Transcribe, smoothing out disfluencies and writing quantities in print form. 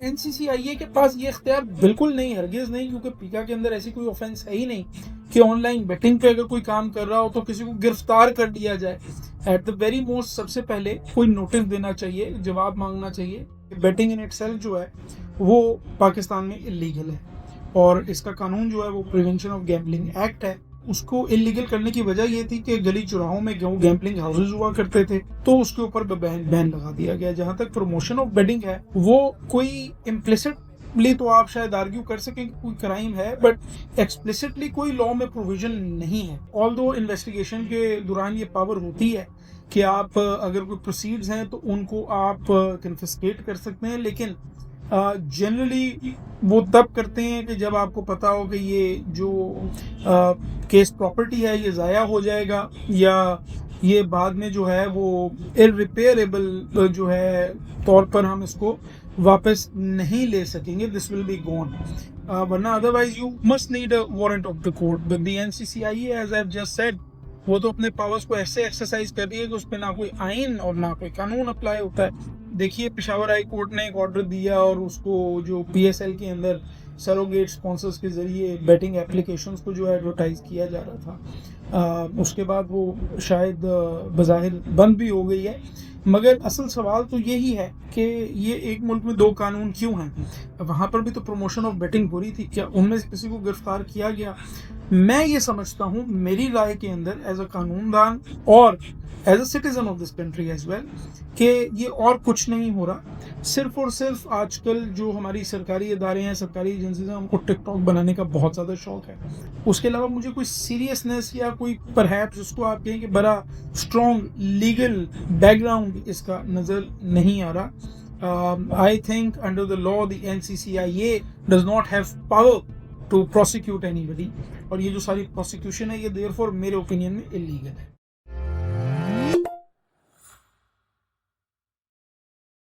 एनसीसीआईए के पास ये इख्तियार बिल्कुल नहीं, हरगिज़ नहीं, क्योंकि पीका के अंदर ऐसी कोई ऑफेंस है ही नहीं कि ऑनलाइन बेटिंग पे अगर कोई काम कर रहा हो तो किसी को गिरफ्तार कर लिया जाए। एट द वेरी मोस्ट सबसे पहले कोई नोटिस देना चाहिए, जवाब मांगना चाहिए। बेटिंग इन इटसेल्फ जो है वो पाकिस्तान में इलीगल है, और इसका कानून जो है वो प्रिवेंशन ऑफ गैम्बलिंग एक्ट है। उसको इलीगल करने की वजह ये थी कि गली चौराहों में गैम्बलिंग हाउसेज हुआ करते थे, तो उसके ऊपर बैन लगा दिया गया। जहां तक प्रमोशन ऑफ बेटिंग है, वो कोई इम्प्लिसिटली तो आप शायद आर्ग्यू कर सकें कि कोई क्राइम है, बट एक्सप्लिसिटली कोई लॉ में प्रोविजन नहीं है। ऑल्दो इन्वेस्टिगेशन के दौरान ये पावर होती है कि आप अगर कोई प्रोसीड्स हैं तो उनको आप कन्फिस्केट कर सकते हैं, लेकिन जनरली वो तब करते हैं कि जब आपको पता हो कि ये जो केस प्रॉपर्टी है ये ज़ाया हो जाएगा, या ये बाद में जो है वो इररिपेयरेबल जो है तौर पर हम इसको वापस नहीं ले सकेंगे, दिस विल बी गॉन। वरना otherwise you must need a warrant of the court. But the NCCIA, as I have just said, वो तो अपने पावर्स को ऐसे एक्सरसाइज कर रही है कि उस पर ना कोई आइन और ना कोई कानून अप्लाई होता है। देखिए, पेशावर हाई कोर्ट ने एक ऑर्डर दिया और उसको जो पीएसएल के अंदर सरोगेट स्पॉन्सर्स के जरिए बेटिंग एप्लीकेशंस को जो एडवर्टाइज किया जा रहा था, उसके बाद वो शायद बज़ाहिर बंद भी हो गई है। मगर असल सवाल तो यही है कि ये एक मुल्क में दो कानून क्यों हैं? वहाँ पर भी तो प्रमोशन ऑफ बेटिंग हो रही थी, क्या उनमें से किसी को गिरफ्तार किया गया? मैं ये समझता हूँ, मेरी राय के अंदर, एज अ कानूनदान और as a citizen of this country as well, कि ये और कुछ नहीं हो रहा। सिर्फ और सिर्फ आजकल जो हमारी सरकारी इदारे हैं, सरकारी एजेंसीज हैं, उनको टिकटॉक बनाने का बहुत ज़्यादा शौक है। उसके अलावा मुझे कोई सीरियसनेस या कोई परहैप्स जिसको आप कहें कि बड़ा स्ट्रॉन्ग लीगल बैकग्राउंड इसका नज़र नहीं आ रहा। I think under the law the NCCIA does not have power to prosecute anybody, और ये जो सारी प्रोसिक्यूशन है ये देयरफॉर मेरे ओपिनियन में इलीगल है।